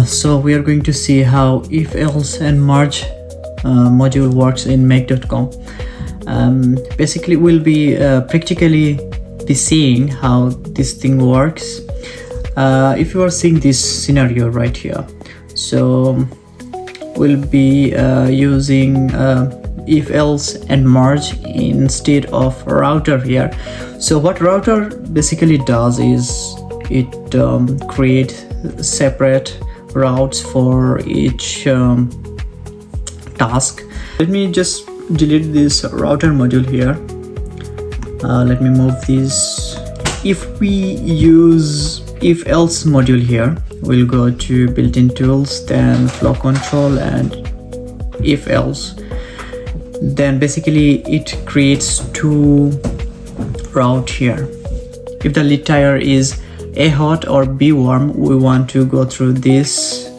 So we are going to see how if else and merge module works in make.com. Basically we'll be practically seeing how this thing works. If you are seeing this scenario right here, so we'll be using if else and merge instead of router here. So what router basically does is it creates separate routes for each task. Let me just delete this router module here. Let me move this. If we use if else module here, we'll go to built-in tools, then flow control and if else. Then basically it creates two route here. If the lead tire is A hot or B warm, we want to go through this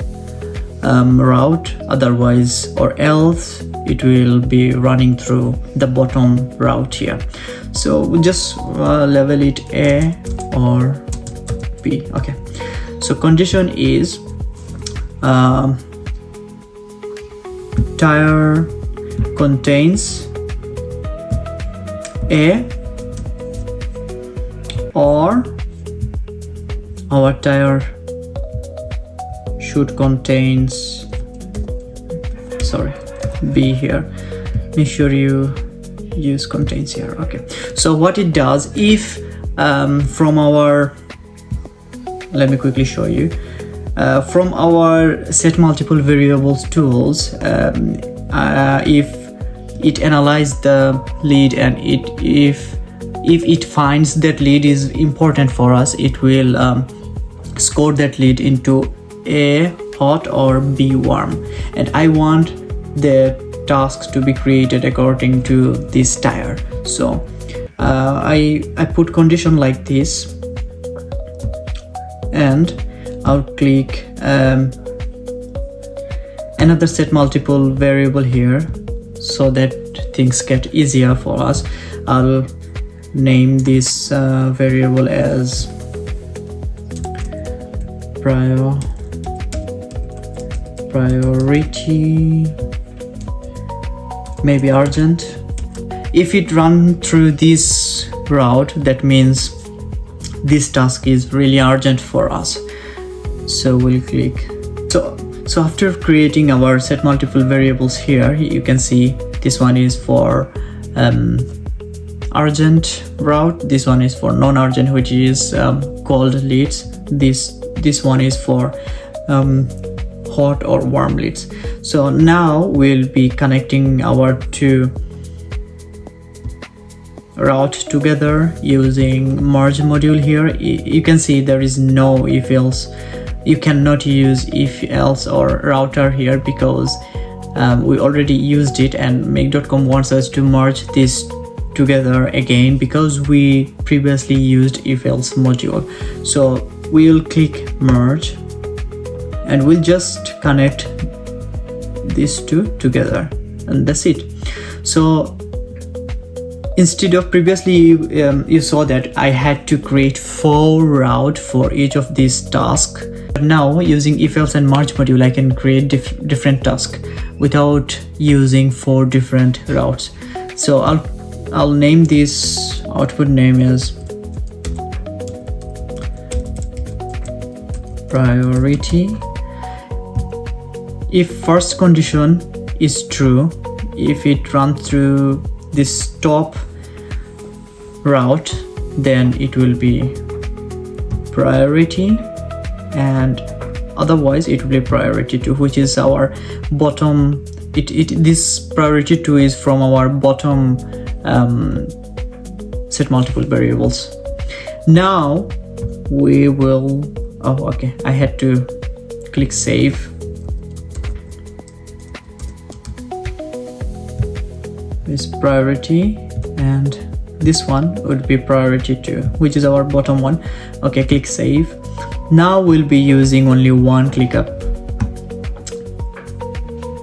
route, otherwise or else it will be running through the bottom route here. So we just level it A or B. Okay, so condition is tire contains A or our tire should contains B here. Make sure you use contains here. Okay, so what it does, if from our, let me quickly show you, from our set multiple variables tools, if it analyzes the lead and if it finds that lead is important for us, it will score that lead into A hot or B warm, and I want the tasks to be created according to this tire. So I put condition like this, and I'll click another set multiple variable here so that things get easier for us. I'll name this variable as priority, maybe urgent. If it run through this route, that means this task is really urgent for us, so we'll click. So after creating our set multiple variables here, you can see this one is for urgent route, this one is for non-urgent, which is cold leads, this one is for hot or warm leads. So now we'll be connecting our two route together using merge module here. You can see there is no if else. You cannot use if else or router here because we already used it, and make.com wants us to merge this together again because we previously used if else module. So we'll click merge and we'll just connect these two together, and that's it. So instead of previously you saw that I had to create 4 routes for each of these tasks, but now using if else and merge module I can create different tasks without using 4 different routes. So I'll name this output name as priority. If first condition is true, if it runs through this top route, then it will be priority, and otherwise it will be priority 2, which is our bottom. This priority 2 is from our bottom set multiple variables. Now we will, oh okay, I had to click save. This priority, and this one would be priority 2, which is our bottom one. Okay, click save. Now we'll be using only one ClickUp,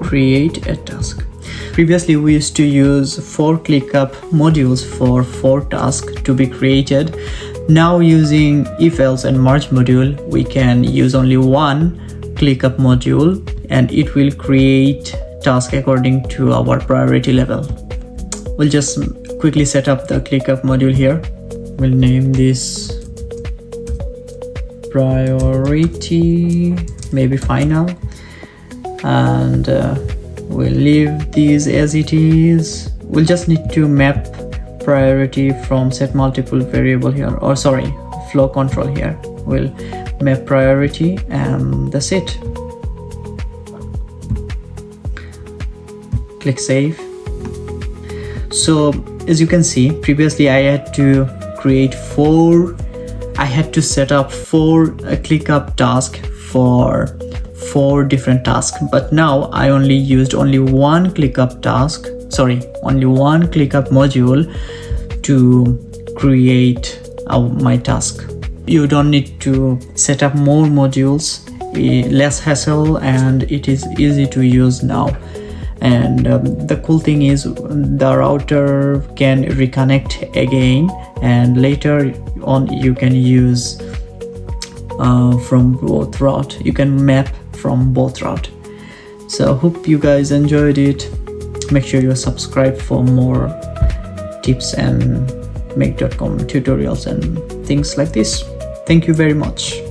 create a task. Previously we used to use 4 ClickUp modules for 4 tasks to be created. Now using if else and merge module, we can use only one ClickUp module, and it will create task according to our priority level. We'll just quickly set up the ClickUp module here. We'll name this priority, maybe final, and we'll leave these as it is. We'll just need to map priority from set multiple variable here, or sorry, flow control here. We'll map priority and that's it. Click save. So as you can see, previously I had to set up four ClickUp tasks for 4 different tasks, but now I only used one ClickUp module to create my task. You don't need to set up more modules, less hassle, and it is easy to use now. And the cool thing is the router can reconnect again, and later on you can use from both route. You can map from both route. So hope you guys enjoyed it. Make sure you subscribe for more tips and make.com tutorials and things like this. Thank you very much.